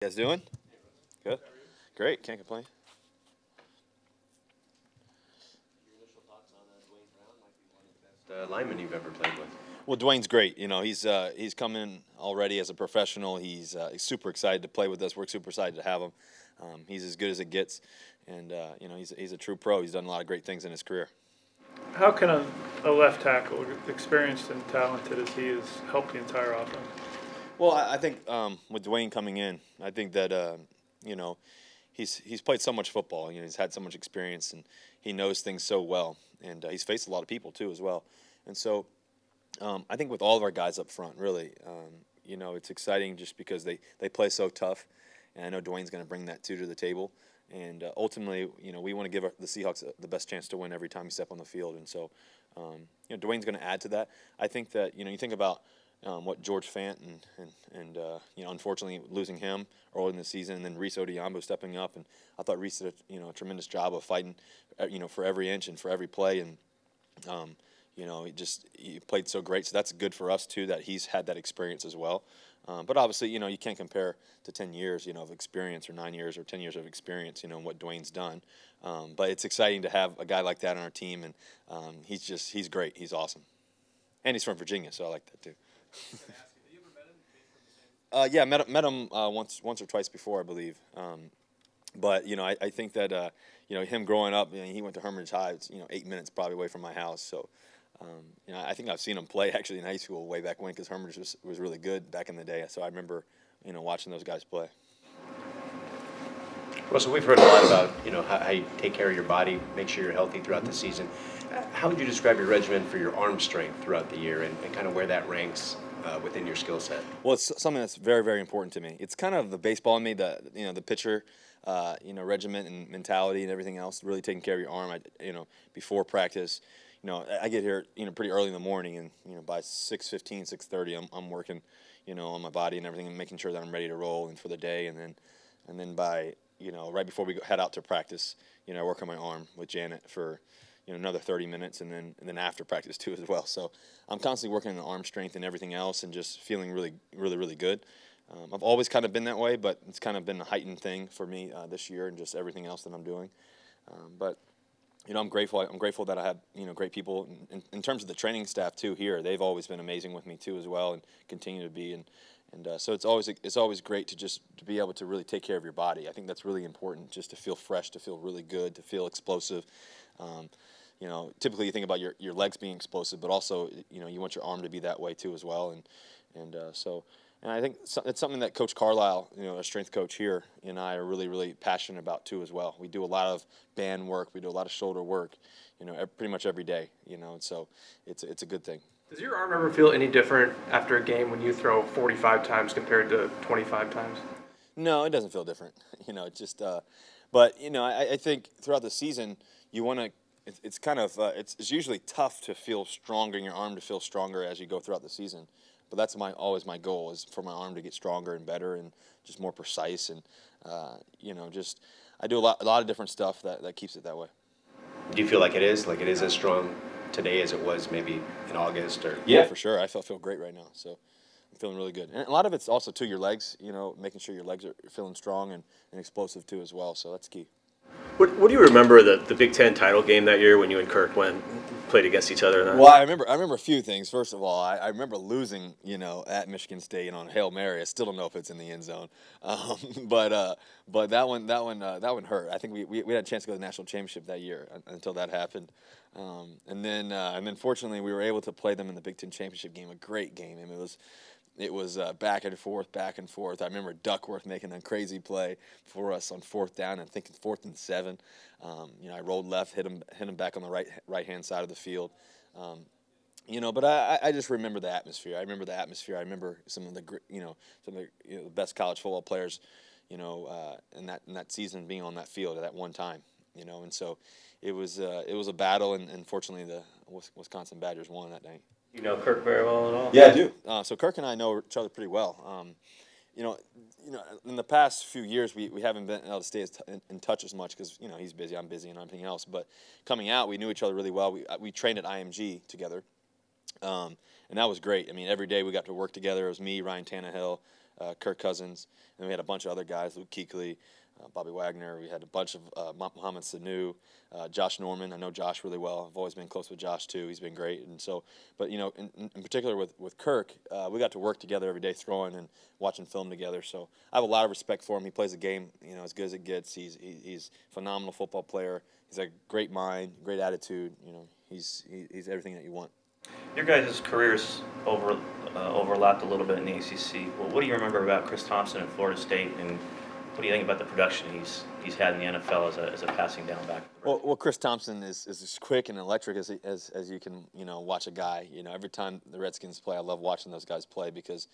You guys doing? Good. Great. Can't complain. Lineman you've ever played with. Well, Dwayne's great. He's come in already as a professional. He's super excited to play with us. We're super excited to have him. He's as good as it gets, and he's a true pro. He's done a lot of great things in his career. How can a left tackle, experienced and talented as he is, help the entire offense? Well, I think with Dwayne coming in, I think that he's played so much football. He's had so much experience, and he knows things so well. And he's faced a lot of people too as well. And so I think with all of our guys up front, really, it's exciting just because they play so tough. And I know Dwayne's going to bring that too to the table. And ultimately, we want to give the Seahawks the best chance to win every time you step on the field. And so, Dwayne's going to add to that. I think that, you think about what George Fant and unfortunately losing him early in the season, and then Reese Odiambo stepping up, and I thought Reese did a tremendous job of fighting, for every inch and for every play, and he played so great. So that's good for us too that he's had that experience as well. But obviously, you can't compare to 10 years, of experience, or 9 years, or 10 years of experience, what Dwayne's done. But it's exciting to have a guy like that on our team, and he's great. He's awesome, and he's from Virginia, so I like that too. Yeah, met him once or twice before, I believe. But I think that him growing up, he went to Hermitage High. It's 8 minutes probably away from my house. So I think I've seen him play actually in high school way back when, because Hermitage was really good back in the day. So I remember watching those guys play. Russell, we've heard a lot about how you take care of your body, make sure you're healthy throughout the season. How would you describe your regimen for your arm strength throughout the year, and kind of where that ranks within your skill set? Well, it's something that's very, very important to me. It's kind of the baseball in me, the pitcher, regiment and mentality and everything else. Really taking care of your arm. Before practice, I get here pretty early in the morning, and by 6:15, 6:30, I'm working on my body and everything, and making sure that I'm ready to roll and for the day, and then by right before we head out to practice, I work on my arm with Janet for another 30 minutes, and then after practice too as well. So I'm constantly working on the arm strength and everything else, and just feeling really, really, really good. I've always kind of been that way, but it's kind of been a heightened thing for me this year, and just everything else that I'm doing. But I'm grateful. I'm grateful that I have great people in terms of the training staff too here. They've always been amazing with me too as well, and continue to be. And so it's always great to be able to really take care of your body. I think that's really important, just to feel fresh, to feel really good, to feel explosive. Typically you think about your legs being explosive, but also you want your arm to be that way too as well. And I think it's something that Coach Carlisle, a strength coach here, and I are really, really passionate about too as well. We do a lot of band work, we do a lot of shoulder work, pretty much every day, and so it's a good thing. Does your arm ever feel any different after a game when you throw 45 times compared to 25 times? No, it doesn't feel different. It's just, but I think throughout the season you want to. It's kind of it's usually tough to feel stronger in your arm, to feel stronger as you go throughout the season. But that's always my goal, is for my arm to get stronger and better and just more precise, and just I do a lot of different stuff that keeps it that way. Do you feel like it is as strong today as it was maybe in August? Or Yeah, for sure. I feel great right now, so I'm feeling really good. And a lot of it's also to your legs, making sure your legs are feeling strong and explosive too as well. So that's key. What do you remember the Big Ten title game that year when you and Kirk played against each other? Well, I remember a few things. First of all, I remember losing, at Michigan State on a Hail Mary. I still don't know if it's in the end zone, but that one hurt. I think we had a chance to go to the national championship that year until that happened, and then fortunately we were able to play them in the Big Ten championship game. A great game. I mean, it was back and forth, back and forth. I remember Duckworth making a crazy play for us on 4th down, and thinking 4th and 7. I rolled left, hit him back on the right hand side of the field. But I just remember the atmosphere. I remember some of the best college football players, in that season being on that field at that one time. And so it was a battle, and fortunately the Wisconsin Badgers won that night. You know Kirk very well at all? Yeah, I do. So Kirk and I know each other pretty well. In the past few years, we haven't been able to stay in touch as much because he's busy, I'm busy, and everything else. But coming out, we knew each other really well. We trained at IMG together, and that was great. I mean, every day we got to work together. It was me, Ryan Tannehill, Kirk Cousins, and we had a bunch of other guys, Luke Kuechly, Bobby Wagner. We had a bunch of Mohamed Sanu, Josh Norman. I know Josh really well. I've always been close with Josh too. He's been great. And so, but in particular with Kirk, we got to work together every day, throwing and watching film together. So I have a lot of respect for him. He plays the game, as good as it gets. He's a phenomenal football player. He's a great mind, great attitude. He's everything that you want. Your guys' careers overlapped a little bit in the ACC. Well, what do you remember about Chris Thompson at Florida State, and what do you think about the production he's had in the NFL as a passing down back? Well, Chris Thompson is as quick and electric as you can watch a guy. Every time the Redskins play, I love watching those guys play because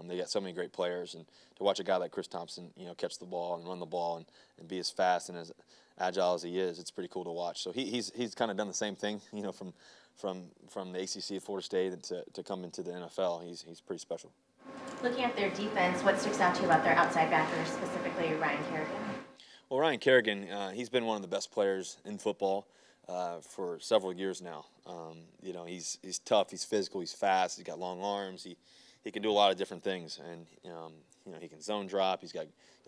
they got so many great players, and to watch a guy like Chris Thompson catch the ball and run the ball and be as fast and as agile as he is, it's pretty cool to watch. So he's kind of done the same thing, from the ACC at Florida State to come into the NFL. He's pretty special. Looking at their defense, what sticks out to you about their outside backers, specifically Ryan Kerrigan? Well, Ryan Kerrigan, he's been one of the best players in football for several years now. He's tough, he's physical, he's fast, he's got long arms, he can do a lot of different things, and he can zone drop, he's got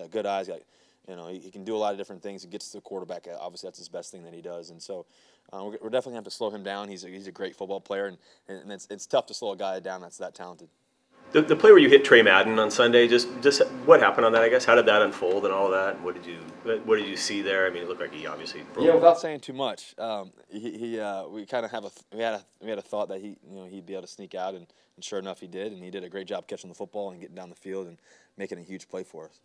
good eyes, he can do a lot of different things. He gets to the quarterback. Obviously, that's his best thing that he does, and so we're definitely going to have to slow him down. He's a great football player, and it's tough to slow a guy down that's that talented. The play where you hit Trey Madden on Sunday, just what happened on that? I guess how did that unfold and all of that? What did you see there? I mean, it looked like he obviously broke. Yeah, without saying too much, we kind of we had a thought that he'd be able to sneak out, and sure enough he did, and he did a great job catching the football and getting down the field and making a huge play for us.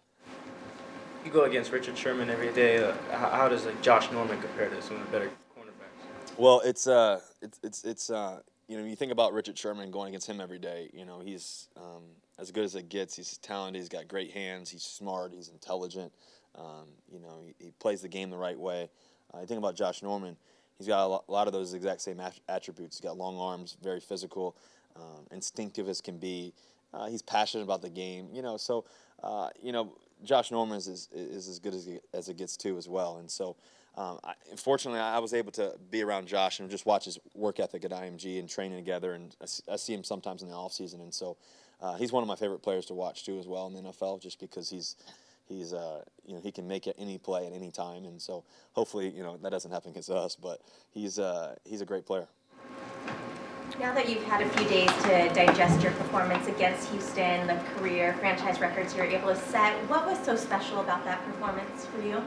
You go against Richard Sherman every day. How does Josh Norman compare to some of the better cornerbacks? Well, it's you think about Richard Sherman going against him every day. He's as good as it gets. He's talented. He's got great hands. He's smart. He's intelligent. He plays the game the right way. I think about Josh Norman. He's got a lot of those exact same attributes. He's got long arms, very physical, instinctive as can be. He's passionate about the game. So Josh Norman is as good as it gets too as well. And so, fortunately, I was able to be around Josh and just watch his work ethic at IMG and training together. And I see him sometimes in the off season. And so, he's one of my favorite players to watch too as well in the NFL, just because he can make any play at any time. And so, hopefully, that doesn't happen against us. But he's a great player. Now that you've had a few days to digest your performance against Houston, the career franchise records you're able to set, what was so special about that performance for you?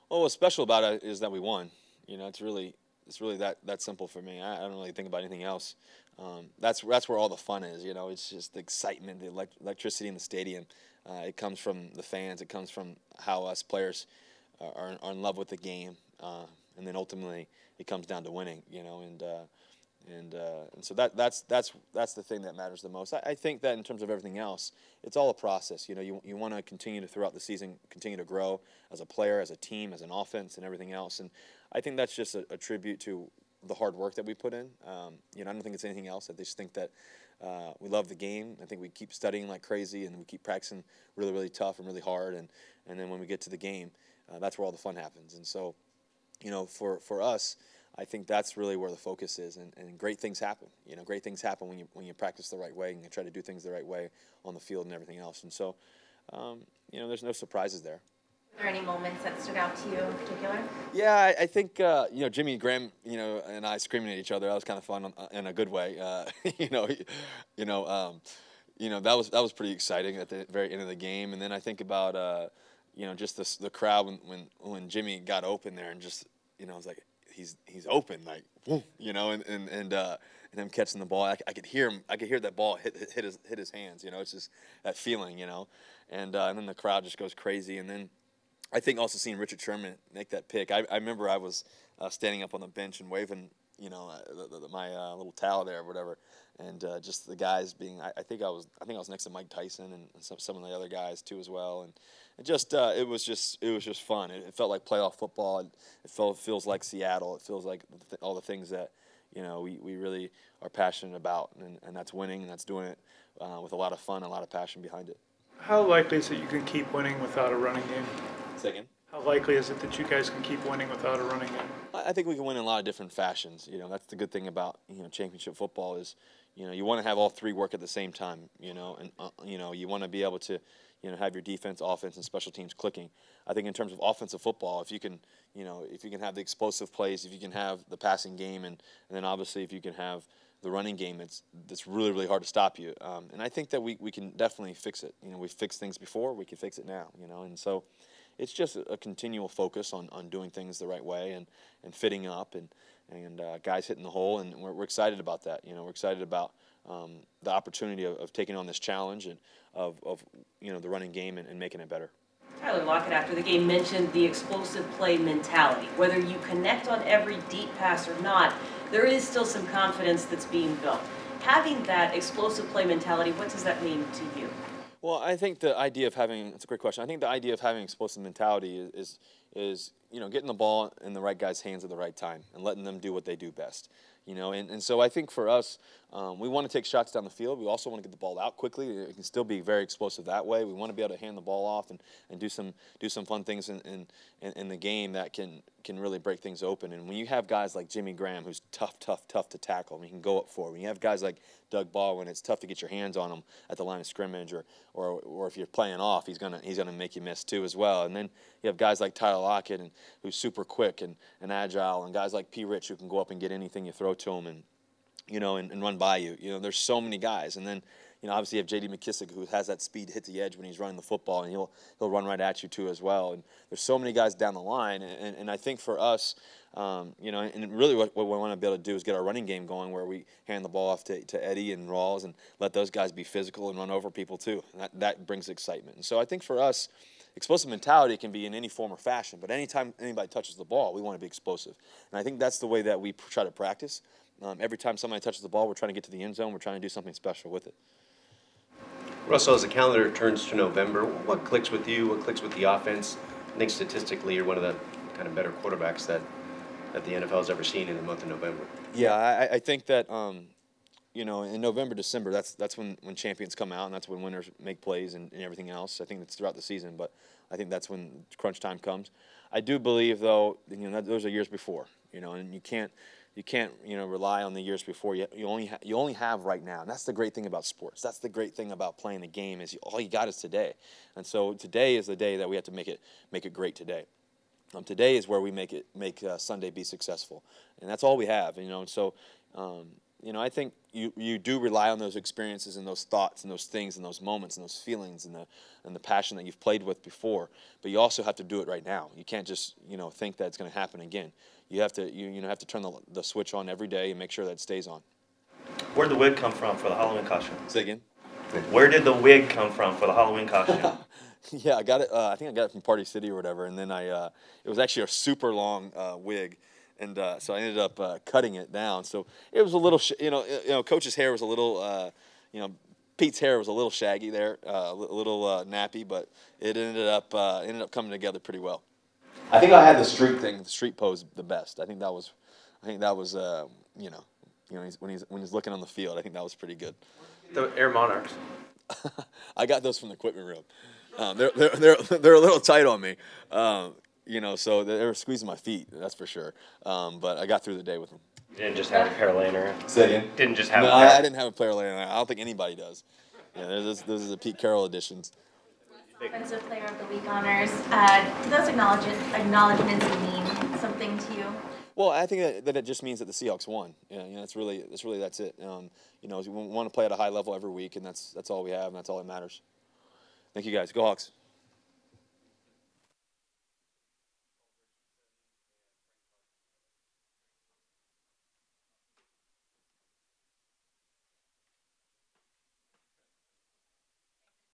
Well, what's special about it is that we won. It's really that simple for me. I don't really think about anything else. That's where all the fun is. It's just the excitement, the electricity in the stadium. It comes from the fans. It comes from how us players are in love with the game, and then ultimately it comes down to winning. And so that's the thing that matters the most. I think that in terms of everything else, it's all a process. You want to continue to throughout the season continue to grow as a player, as a team, as an offense, and everything else. And I think that's just a tribute to the hard work that we put in. I don't think it's anything else. I just think that we love the game. I think we keep studying like crazy, and we keep practicing really, really tough and really hard. And then when we get to the game, that's where all the fun happens. And so, for us, I think that's really where the focus is, and great things happen. Great things happen when you practice the right way and you try to do things the right way on the field and everything else. And so, there's no surprises there. Are there any moments that stood out to you in particular? Yeah, I think Jimmy Graham, and I screaming at each other. That was kind of fun in a good way. That was pretty exciting at the very end of the game. And then I think about just the crowd when Jimmy got open there, and just I was like, he's open, like, boom, and him catching the ball. I could hear him. I could hear that ball hit his hands. It's just that feeling, and then the crowd just goes crazy. And then I think also seeing Richard Sherman make that pick. I remember I was standing up on the bench and waving, my little towel there or whatever, and just the guys being. I think I was next to Mike Tyson and some of the other guys too as well, and it was just fun. It felt like playoff football. It feels like Seattle. It feels like all the things that we really are passionate about, and that's winning, and that's doing it with a lot of fun, a lot of passion behind it. How likely is it you can keep winning without a running game? Say again? How likely is it that you guys can keep winning without a running game? I think we can win in a lot of different fashions. That's the good thing about championship football is you want to have all three work at the same time, and you want to be able to, have your defense, offense, and special teams clicking. I think in terms of offensive football, if you can, if you can have the explosive plays, if you can have the passing game, and then obviously if you can have the running game, it's really, really hard to stop you. And I think that we can definitely fix it. We've fixed things before, we can fix it now, and so it's just a continual focus on doing things the right way and fitting up and guys hitting the hole, and we're excited about that. We're excited about the opportunity of taking on this challenge and of the running game and making it better. Tyler Lockett after the game mentioned the explosive play mentality. Whether you connect on every deep pass or not, there is still some confidence that's being built. Having that explosive play mentality, what does that mean to you? Well, I think the idea of having, that's a great question. I think the idea of having explosive mentality is getting the ball in the right guy's hands at the right time and letting them do what they do best. And so I think for us, we want to take shots down the field. We also want to get the ball out quickly. It can still be very explosive that way. We want to be able to hand the ball off and do some fun things in the game that can really break things open. And when you have guys like Jimmy Graham, who's tough to tackle, and he can go up for. When you have guys like Doug Baldwin, it's tough to get your hands on him at the line of scrimmage, or if you're playing off, he's gonna make you miss too as well. And then you have guys like Tyler Lockett, who's super quick and agile, and guys like P. Rich who can go up and get anything you throw to him and run by you. There's so many guys, and then obviously you have J.D. McKissick, who has that speed to hit the edge when he's running the football, and he'll run right at you too as well. And there's so many guys down the line, and I think for us, and really what we want to be able to do is get our running game going, where we hand the ball off to Eddie and Rawls and let those guys be physical and run over people too. And that brings excitement. And so I think for us, explosive mentality can be in any form or fashion, but anytime anybody touches the ball, we want to be explosive. And I think that's the way that we try to practice. Every time somebody touches the ball, we're trying to get to the end zone. We're trying to do something special with it. Russell, as the calendar turns to November, what clicks with you? What clicks with the offense? I think statistically you're one of the kind of better quarterbacks that the NFL has ever seen in the month of November. Yeah, I think that in November, December, that's when champions come out, and that's when winners make plays and everything else. I think it's throughout the season, but I think that's when crunch time comes. I do believe, though, those are years before, and you can't rely on the years before. You only have right now, and that's the great thing about sports. That's the great thing about playing the game is all you got is today, and so today is the day that we have to make it great today. Today is where we make Sunday be successful, and that's all we have. And so I think you do rely on those experiences and those thoughts and those things and those moments and those feelings and the passion that you've played with before, but you also have to do it right now. You can't just think that it's going to happen again. You have to have to turn the switch on every day and make sure that it stays on. Where'd the wig come from for the Halloween costume? Say again? Where did the wig come from for the Halloween costume? Yeah, I got it. I think I got it from Party City or whatever, and then it was actually a super long wig, and so I ended up cutting it down. So it was a little, Coach's hair was a little, Pete's hair was a little shaggy there, a little nappy, but it ended up coming together pretty well. I think I had the street pose the best. I think that was when he's looking on the field. I think that was pretty good. The Air Monarchs. I got those from the equipment room. They're a little tight on me, so they were squeezing my feet. That's for sure. But I got through the day with them. You didn't just have a pair laying around? Say again? Didn't just have No, a pair? I didn't have a player laying around. I don't think anybody does. Yeah, those are the Pete Carroll editions. Offensive Player of the Week honors. Do those acknowledgments mean something to you? Well, I think that it just means that the Seahawks won. Yeah, that's it. We want to play at a high level every week, and that's all we have, and that's all that matters. Thank you guys. Go Hawks.